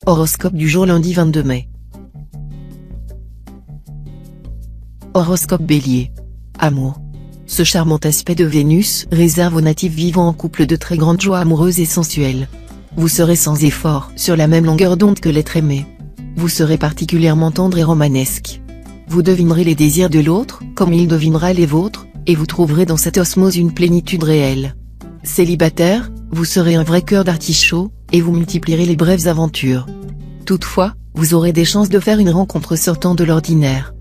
Horoscope du jour lundi 22 mai. Horoscope Bélier. Amour. Ce charmant aspect de Vénus réserve aux natifs vivant en couple de très grandes joies amoureuses et sensuelles. Vous serez sans effort sur la même longueur d'onde que l'être aimé. Vous serez particulièrement tendre et romanesque. Vous devinerez les désirs de l'autre, comme il devinera les vôtres, et vous trouverez dans cette osmose une plénitude réelle. Célibataire, vous serez un vrai cœur d'artichaut, et vous multiplierez les brèves aventures. Toutefois, vous aurez des chances de faire une rencontre sortant de l'ordinaire.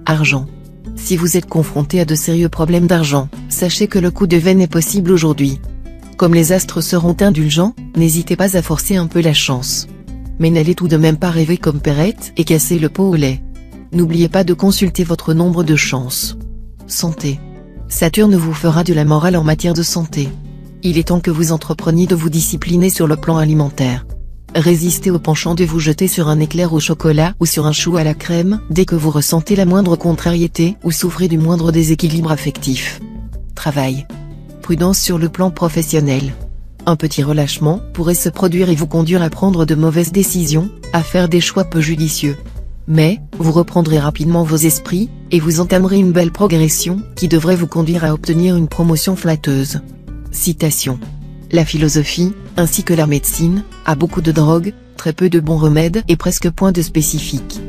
Argent. Si vous êtes confronté à de sérieux problèmes d'argent, sachez que le coup de veine est possible aujourd'hui. Comme les astres seront indulgents, n'hésitez pas à forcer un peu la chance. Mais n'allez tout de même pas rêver comme Perrette et casser le pot au lait. N'oubliez pas de consulter votre nombre de chances. Santé. Saturne vous fera de la morale en matière de santé. Il est temps que vous entrepreniez de vous discipliner sur le plan alimentaire. Résistez au penchant de vous jeter sur un éclair au chocolat ou sur un chou à la crème dès que vous ressentez la moindre contrariété ou souffrez du moindre déséquilibre affectif. Travail. Prudence sur le plan professionnel. Un petit relâchement pourrait se produire et vous conduire à prendre de mauvaises décisions, à faire des choix peu judicieux. Mais, vous reprendrez rapidement vos esprits, et vous entamerez une belle progression qui devrait vous conduire à obtenir une promotion flatteuse. Citation. La philosophie, ainsi que la médecine, a beaucoup de drogues, très peu de bons remèdes et presque point de spécifiques.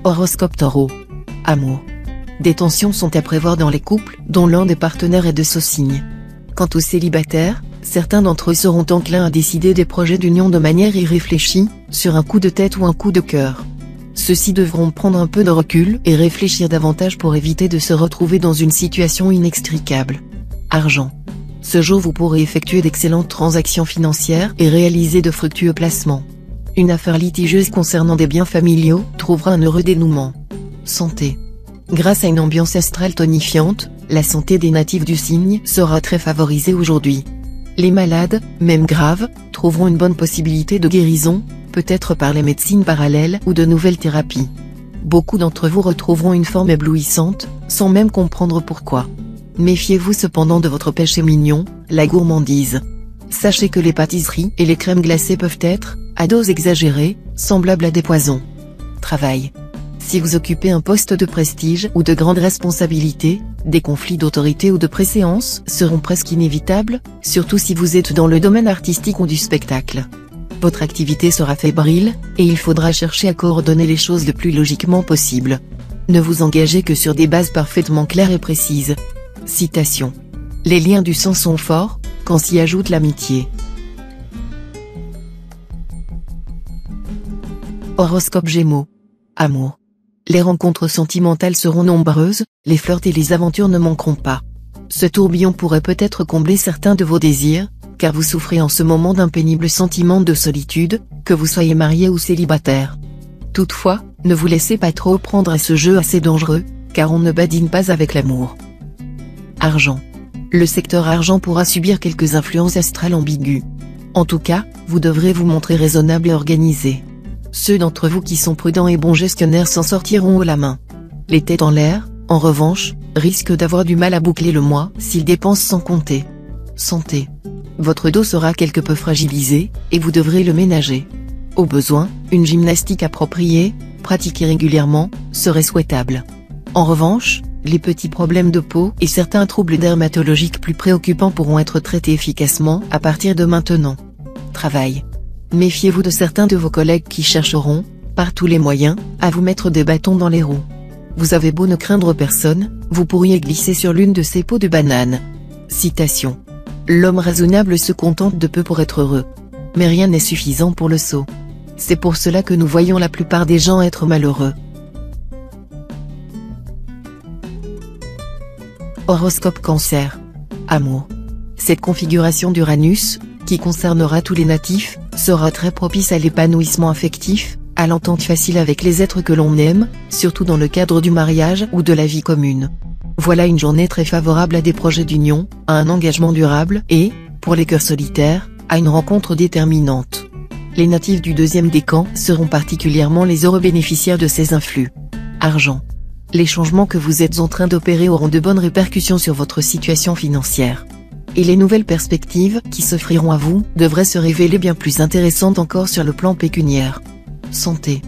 Horoscope Taureau. Amour. Des tensions sont à prévoir dans les couples dont l'un des partenaires est de ce signe. Quant aux célibataires, certains d'entre eux seront enclins à décider des projets d'union de manière irréfléchie, sur un coup de tête ou un coup de cœur. Ceux-ci devront prendre un peu de recul et réfléchir davantage pour éviter de se retrouver dans une situation inextricable. Argent. Ce jour vous pourrez effectuer d'excellentes transactions financières et réaliser de fructueux placements. Une affaire litigieuse concernant des biens familiaux trouvera un heureux dénouement. Santé. Grâce à une ambiance astrale tonifiante, la santé des natifs du signe sera très favorisée aujourd'hui. Les malades, même graves, trouveront une bonne possibilité de guérison, peut-être par les médecines parallèles ou de nouvelles thérapies. Beaucoup d'entre vous retrouveront une forme éblouissante, sans même comprendre pourquoi. Méfiez-vous cependant de votre péché mignon, la gourmandise. Sachez que les pâtisseries et les crèmes glacées peuvent être, à dose exagérée, semblables à des poisons. Travail. Si vous occupez un poste de prestige ou de grande responsabilité, des conflits d'autorité ou de préséance seront presque inévitables, surtout si vous êtes dans le domaine artistique ou du spectacle. Votre activité sera fébrile, et il faudra chercher à coordonner les choses le plus logiquement possible. Ne vous engagez que sur des bases parfaitement claires et précises. Citation. Les liens du sang sont forts, quand s'y ajoute l'amitié. Horoscope Gémeaux. Amour. Les rencontres sentimentales seront nombreuses, les flirts et les aventures ne manqueront pas. Ce tourbillon pourrait peut-être combler certains de vos désirs, car vous souffrez en ce moment d'un pénible sentiment de solitude, que vous soyez marié ou célibataire. Toutefois, ne vous laissez pas trop prendre à ce jeu assez dangereux, car on ne badine pas avec l'amour. Argent. Le secteur argent pourra subir quelques influences astrales ambiguës. En tout cas, vous devrez vous montrer raisonnable et organisé. Ceux d'entre vous qui sont prudents et bons gestionnaires s'en sortiront haut la main. Les têtes en l'air, en revanche, risquent d'avoir du mal à boucler le mois s'ils dépensent sans compter. Santé. Votre dos sera quelque peu fragilisé, et vous devrez le ménager. Au besoin, une gymnastique appropriée, pratiquée régulièrement, serait souhaitable. En revanche, les petits problèmes de peau et certains troubles dermatologiques plus préoccupants pourront être traités efficacement à partir de maintenant. Travail. Méfiez-vous de certains de vos collègues qui chercheront, par tous les moyens, à vous mettre des bâtons dans les roues. Vous avez beau ne craindre personne, vous pourriez glisser sur l'une de ces peaux de banane. Citation. L'homme raisonnable se contente de peu pour être heureux. Mais rien n'est suffisant pour le sot. C'est pour cela que nous voyons la plupart des gens être malheureux. Horoscope Cancer. Amour. Cette configuration d'Uranus, qui concernera tous les natifs, sera très propice à l'épanouissement affectif, à l'entente facile avec les êtres que l'on aime, surtout dans le cadre du mariage ou de la vie commune. Voilà une journée très favorable à des projets d'union, à un engagement durable et, pour les cœurs solitaires, à une rencontre déterminante. Les natifs du deuxième décan seront particulièrement les heureux bénéficiaires de ces influx. Argent. Les changements que vous êtes en train d'opérer auront de bonnes répercussions sur votre situation financière. et les nouvelles perspectives qui s'offriront à vous devraient se révéler bien plus intéressantes encore sur le plan pécuniaire. Santé.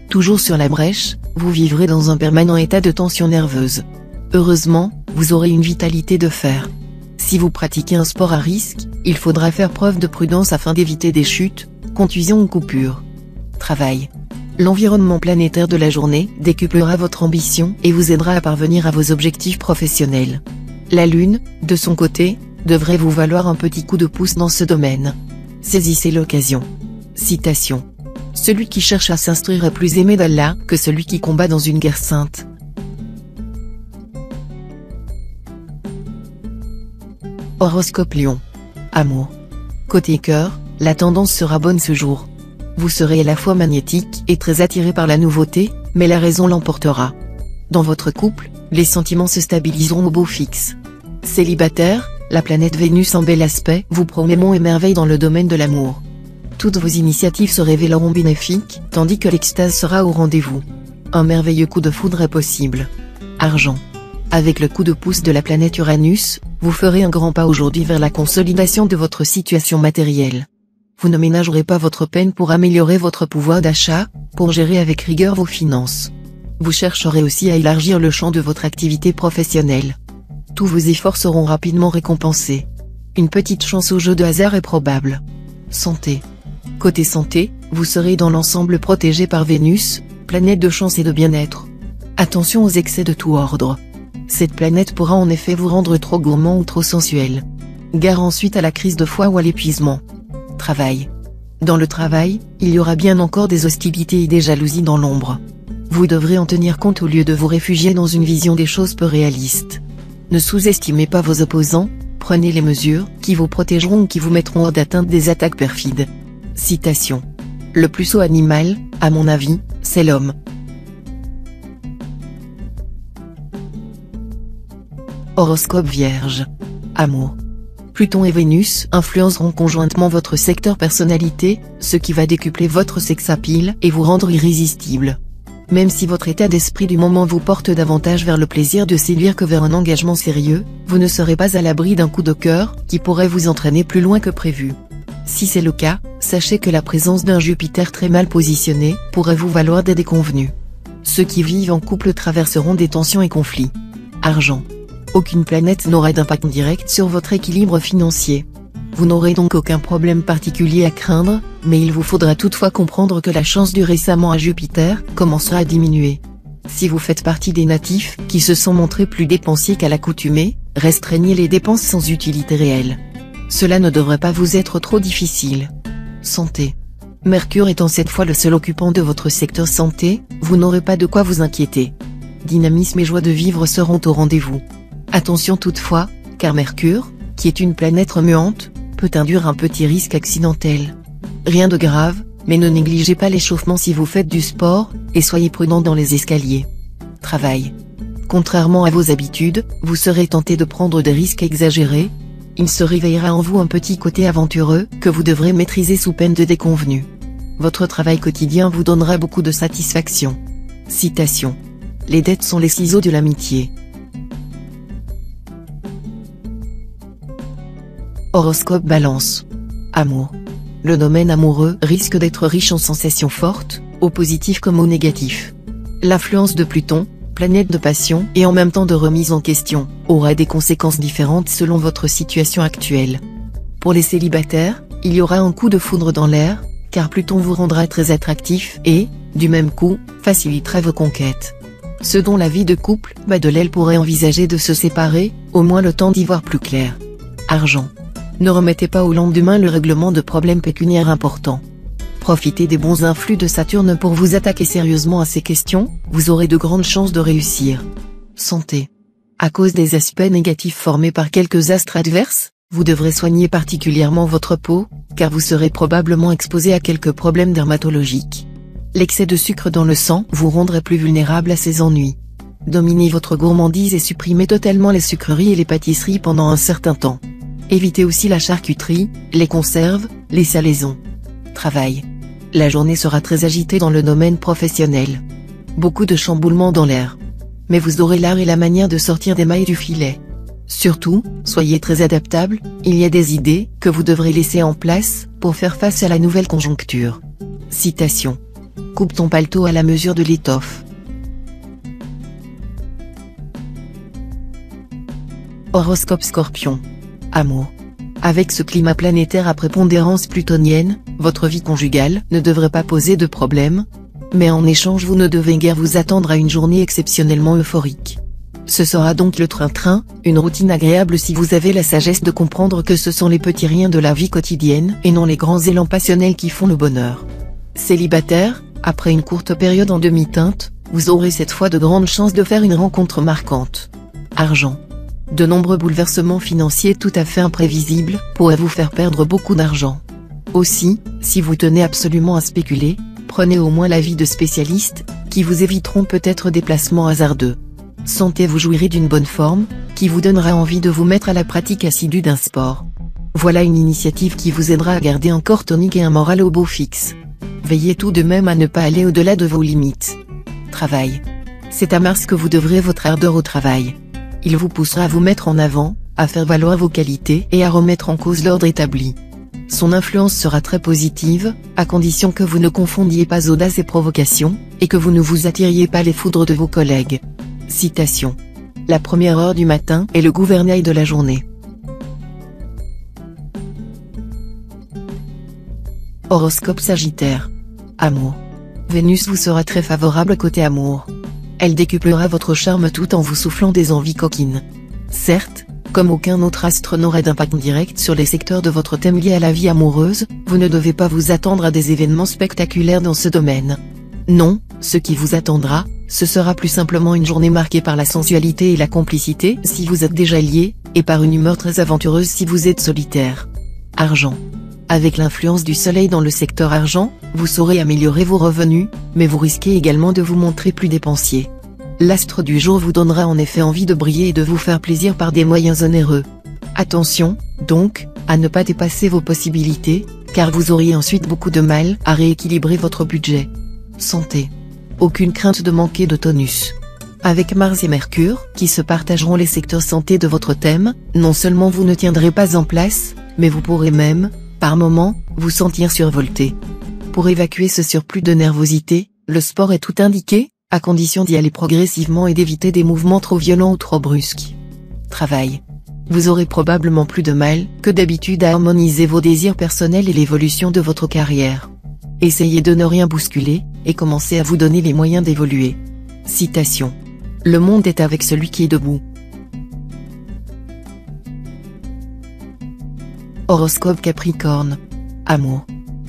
Toujours sur la brèche, vous vivrez dans un permanent état de tension nerveuse. Heureusement, vous aurez une vitalité de fer. Si vous pratiquez un sport à risque, il faudra faire preuve de prudence afin d'éviter des chutes, contusions ou coupures. Travail. L'environnement planétaire de la journée décuplera votre ambition et vous aidera à parvenir à vos objectifs professionnels. La Lune, de son côté, devrait vous valoir un petit coup de pouce dans ce domaine. Saisissez l'occasion. Citation. Celui qui cherche à s'instruire est plus aimé d'Allah que celui qui combat dans une guerre sainte. Horoscope Lion. Amour. Côté cœur, la tendance sera bonne ce jour. Vous serez à la fois magnétique et très attiré par la nouveauté, mais la raison l'emportera. Dans votre couple, les sentiments se stabiliseront au beau fixe. Célibataire, la planète Vénus en bel aspect vous promet monts et merveilles dans le domaine de l'amour. Toutes vos initiatives se révéleront bénéfiques, tandis que l'extase sera au rendez-vous. Un merveilleux coup de foudre est possible. Argent. Avec le coup de pouce de la planète Uranus, vous ferez un grand pas aujourd'hui vers la consolidation de votre situation matérielle. Vous ne ménagerez pas votre peine pour améliorer votre pouvoir d'achat, pour gérer avec rigueur vos finances. Vous chercherez aussi à élargir le champ de votre activité professionnelle. Tous vos efforts seront rapidement récompensés. Une petite chance au jeu de hasard est probable. Santé. Côté santé, vous serez dans l'ensemble protégé par Vénus, planète de chance et de bien-être. Attention aux excès de tout ordre. Cette planète pourra en effet vous rendre trop gourmand ou trop sensuel. Gare ensuite à la crise de foie ou à l'épuisement. Travail. Dans le travail, il y aura bien encore des hostilités et des jalousies dans l'ombre. Vous devrez en tenir compte au lieu de vous réfugier dans une vision des choses peu réaliste. Ne sous-estimez pas vos opposants, prenez les mesures qui vous protégeront ou qui vous mettront hors d'atteinte des attaques perfides. Citation. Le plus sot animal, à mon avis, c'est l'homme. Horoscope Vierge. Amour. Pluton et Vénus influenceront conjointement votre secteur personnalité, ce qui va décupler votre sex appeal et vous rendre irrésistible. Même si votre état d'esprit du moment vous porte davantage vers le plaisir de séduire que vers un engagement sérieux, vous ne serez pas à l'abri d'un coup de cœur qui pourrait vous entraîner plus loin que prévu. Si c'est le cas, sachez que la présence d'un Jupiter très mal positionné pourrait vous valoir des déconvenues. Ceux qui vivent en couple traverseront des tensions et conflits. Argent. Aucune planète n'aura d'impact direct sur votre équilibre financier. Vous n'aurez donc aucun problème particulier à craindre, mais il vous faudra toutefois comprendre que la chance due récemment à Jupiter commencera à diminuer. Si vous faites partie des natifs qui se sont montrés plus dépensiers qu'à l'accoutumée, restreignez les dépenses sans utilité réelle. Cela ne devrait pas vous être trop difficile. Santé. Mercure étant cette fois le seul occupant de votre secteur santé, vous n'aurez pas de quoi vous inquiéter. Dynamisme et joie de vivre seront au rendez-vous. Attention toutefois, car Mercure, qui est une planète remuante, peut induire un petit risque accidentel. Rien de grave, mais ne négligez pas l'échauffement si vous faites du sport, et soyez prudent dans les escaliers. Travail. Contrairement à vos habitudes, vous serez tenté de prendre des risques exagérés. Il se réveillera en vous un petit côté aventureux, que vous devrez maîtriser sous peine de déconvenue. Votre travail quotidien vous donnera beaucoup de satisfaction. Citation. Les dettes sont les ciseaux de l'amitié. Horoscope Balance. Amour. Le domaine amoureux risque d'être riche en sensations fortes, au positif comme au négatif. L'influence de Pluton, planète de passion et en même temps de remise en question, aura des conséquences différentes selon votre situation actuelle. Pour les célibataires, il y aura un coup de foudre dans l'air, car Pluton vous rendra très attractif et, du même coup, facilitera vos conquêtes. Ceux dont la vie de couple bat de l'aile pourraient envisager de se séparer, au moins le temps d'y voir plus clair. Argent. Ne remettez pas au lendemain le règlement de problèmes pécuniaires importants. Profitez des bons influx de Saturne pour vous attaquer sérieusement à ces questions, vous aurez de grandes chances de réussir. Santé. À cause des aspects négatifs formés par quelques astres adverses, vous devrez soigner particulièrement votre peau, car vous serez probablement exposé à quelques problèmes dermatologiques. L'excès de sucre dans le sang vous rendrait plus vulnérable à ces ennuis. Dominez votre gourmandise et supprimez totalement les sucreries et les pâtisseries pendant un certain temps. Évitez aussi la charcuterie, les conserves, les salaisons. Travail. La journée sera très agitée dans le domaine professionnel. Beaucoup de chamboulements dans l'air. Mais vous aurez l'art et la manière de sortir des mailles du filet. Surtout, soyez très adaptable, il y a des idées que vous devrez laisser en place pour faire face à la nouvelle conjoncture. Citation. Coupe ton paletot à la mesure de l'étoffe. Horoscope Scorpion. Amour. Avec ce climat planétaire à prépondérance plutonienne, votre vie conjugale ne devrait pas poser de problème. Mais en échange vous ne devez guère vous attendre à une journée exceptionnellement euphorique. Ce sera donc le train-train, une routine agréable si vous avez la sagesse de comprendre que ce sont les petits riens de la vie quotidienne et non les grands élans passionnels qui font le bonheur. Célibataire, après une courte période en demi-teinte, vous aurez cette fois de grandes chances de faire une rencontre marquante. Argent. De nombreux bouleversements financiers tout à fait imprévisibles pourraient vous faire perdre beaucoup d'argent. Aussi, si vous tenez absolument à spéculer, prenez au moins l'avis de spécialistes, qui vous éviteront peut-être des placements hasardeux. Santé. Vous jouirez d'une bonne forme, qui vous donnera envie de vous mettre à la pratique assidue d'un sport. Voilà une initiative qui vous aidera à garder un corps tonique et un moral au beau fixe. Veillez tout de même à ne pas aller au-delà de vos limites. Travail. C'est à Mars que vous devrez votre ardeur au travail. Il vous poussera à vous mettre en avant, à faire valoir vos qualités et à remettre en cause l'ordre établi. Son influence sera très positive, à condition que vous ne confondiez pas audace et provocation, et que vous ne vous attiriez pas les foudres de vos collègues. Citation. La première heure du matin est le gouvernail de la journée. Horoscope Sagittaire. Amour. Vénus vous sera très favorable côté amour. Elle décuplera votre charme tout en vous soufflant des envies coquines. Certes, comme aucun autre astre n'aura d'impact direct sur les secteurs de votre thème lié à la vie amoureuse, vous ne devez pas vous attendre à des événements spectaculaires dans ce domaine. Non, ce qui vous attendra, ce sera plus simplement une journée marquée par la sensualité et la complicité si vous êtes déjà lié, et par une humeur très aventureuse si vous êtes solitaire. Argent. Avec l'influence du soleil dans le secteur argent, vous saurez améliorer vos revenus, mais vous risquez également de vous montrer plus dépensier. L'astre du jour vous donnera en effet envie de briller et de vous faire plaisir par des moyens onéreux. Attention, donc, à ne pas dépasser vos possibilités, car vous auriez ensuite beaucoup de mal à rééquilibrer votre budget. Santé. Aucune crainte de manquer de tonus. Avec Mars et Mercure, qui se partageront les secteurs santé de votre thème, non seulement vous ne tiendrez pas en place, mais vous pourrez même, par moments, vous sentir survolté. Pour évacuer ce surplus de nervosité, le sport est tout indiqué, à condition d'y aller progressivement et d'éviter des mouvements trop violents ou trop brusques. Travail. Vous aurez probablement plus de mal que d'habitude à harmoniser vos désirs personnels et l'évolution de votre carrière. Essayez de ne rien bousculer, et commencez à vous donner les moyens d'évoluer. Citation. Le monde est avec celui qui est debout. Horoscope Capricorne. Amour.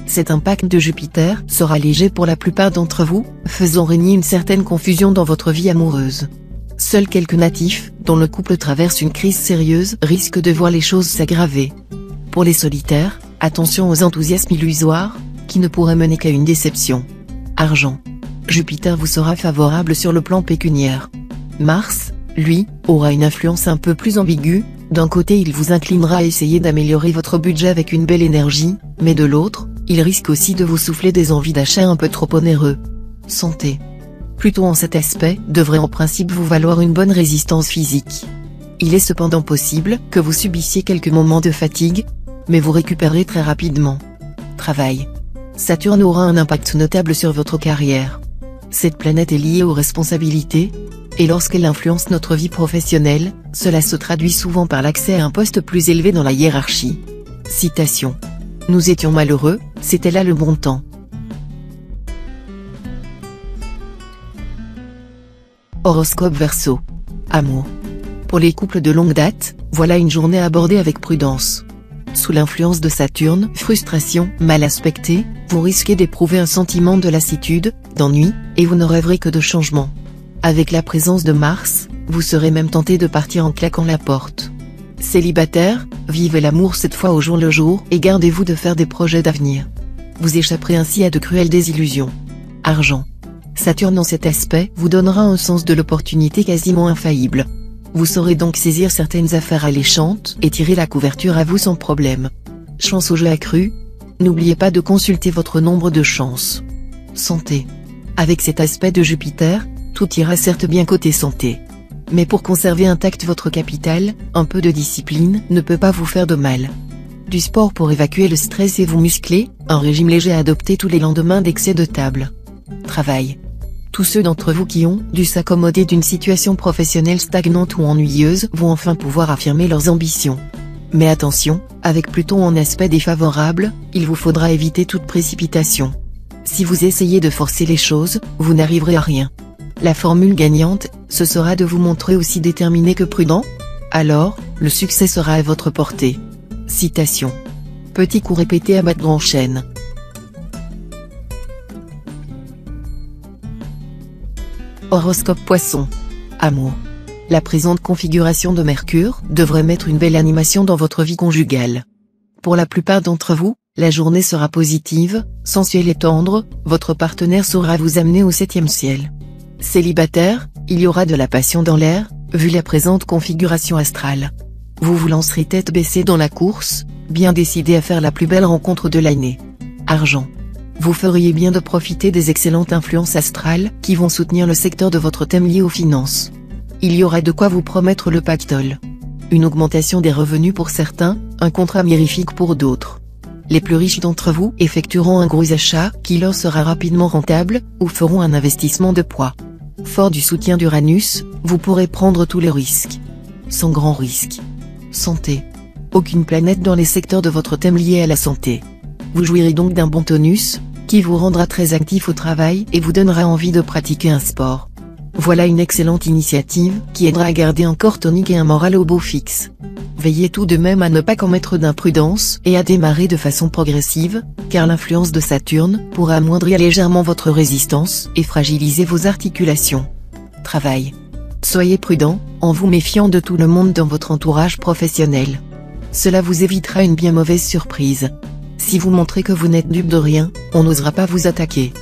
Cet impact de Jupiter sera léger pour la plupart d'entre vous, faisant régner une certaine confusion dans votre vie amoureuse. Seuls quelques natifs, dont le couple traverse une crise sérieuse, risquent de voir les choses s'aggraver. Pour les solitaires, attention aux enthousiasmes illusoires, qui ne pourraient mener qu'à une déception. Argent. Jupiter vous sera favorable sur le plan pécuniaire. Mars, lui, aura une influence un peu plus ambiguë. D'un côté il vous inclinera à essayer d'améliorer votre budget avec une belle énergie, mais de l'autre, il risque aussi de vous souffler des envies d'achat un peu trop onéreux. Santé. Pluton en cet aspect devrait en principe vous valoir une bonne résistance physique. Il est cependant possible que vous subissiez quelques moments de fatigue, mais vous récupérez très rapidement. Travail. Saturne aura un impact notable sur votre carrière. Cette planète est liée aux responsabilités, et lorsqu'elle influence notre vie professionnelle, cela se traduit souvent par l'accès à un poste plus élevé dans la hiérarchie. Citation. Nous étions malheureux, c'était là le bon temps. Horoscope Verseau. Amour. Pour les couples de longue date, voilà une journée abordée avec prudence. Sous l'influence de Saturne, frustration, mal aspectée, vous risquez d'éprouver un sentiment de lassitude, d'ennui, et vous ne rêverez que de changement. Avec la présence de Mars, vous serez même tenté de partir en claquant la porte. Célibataire, vivez l'amour cette fois au jour le jour et gardez-vous de faire des projets d'avenir. Vous échapperez ainsi à de cruelles désillusions. Argent. Saturne en cet aspect vous donnera un sens de l'opportunité quasiment infaillible. Vous saurez donc saisir certaines affaires alléchantes et tirer la couverture à vous sans problème. Chance au jeu accru. N'oubliez pas de consulter votre nombre de chances. Santé. Avec cet aspect de Jupiter, tout ira certes bien côté santé. Mais pour conserver intact votre capital, un peu de discipline ne peut pas vous faire de mal. Du sport pour évacuer le stress et vous muscler, un régime léger à adopter tous les lendemains d'excès de table. Travail. Tous ceux d'entre vous qui ont dû s'accommoder d'une situation professionnelle stagnante ou ennuyeuse vont enfin pouvoir affirmer leurs ambitions. Mais attention, avec Pluton en aspect défavorable, il vous faudra éviter toute précipitation. Si vous essayez de forcer les choses, vous n'arriverez à rien. La formule gagnante, ce sera de vous montrer aussi déterminé que prudent. Alors, le succès sera à votre portée. Citation. Petit coup répété à battre en chaîne. Horoscope Poisson. Amour. La présente configuration de Mercure devrait mettre une belle animation dans votre vie conjugale. Pour la plupart d'entre vous, la journée sera positive, sensuelle et tendre, votre partenaire saura vous amener au 7e ciel. Célibataire, il y aura de la passion dans l'air, vu la présente configuration astrale. Vous vous lancerez tête baissée dans la course, bien décidé à faire la plus belle rencontre de l'année. Argent. Vous feriez bien de profiter des excellentes influences astrales qui vont soutenir le secteur de votre thème lié aux finances. Il y aura de quoi vous promettre le pactole. Une augmentation des revenus pour certains, un contrat mirifique pour d'autres. Les plus riches d'entre vous effectueront un gros achat qui leur sera rapidement rentable, ou feront un investissement de poids. Fort du soutien d'Uranus, vous pourrez prendre tous les risques. Sans grand risque. Santé. Aucune planète dans les secteurs de votre thème lié à la santé. Vous jouirez donc d'un bon tonus, qui vous rendra très actif au travail et vous donnera envie de pratiquer un sport. Voilà une excellente initiative qui aidera à garder un corps tonique et un moral au beau fixe. Veillez tout de même à ne pas commettre d'imprudence et à démarrer de façon progressive, car l'influence de Saturne pourra amoindrir légèrement votre résistance et fragiliser vos articulations. Travail. Soyez prudent, en vous méfiant de tout le monde dans votre entourage professionnel. Cela vous évitera une bien mauvaise surprise. Si vous montrez que vous n'êtes dupe de rien, on n'osera pas vous attaquer.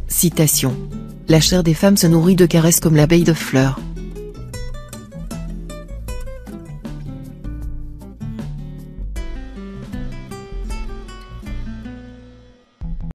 Citation. La chair des femmes se nourrit de caresses comme l'abeille de fleurs.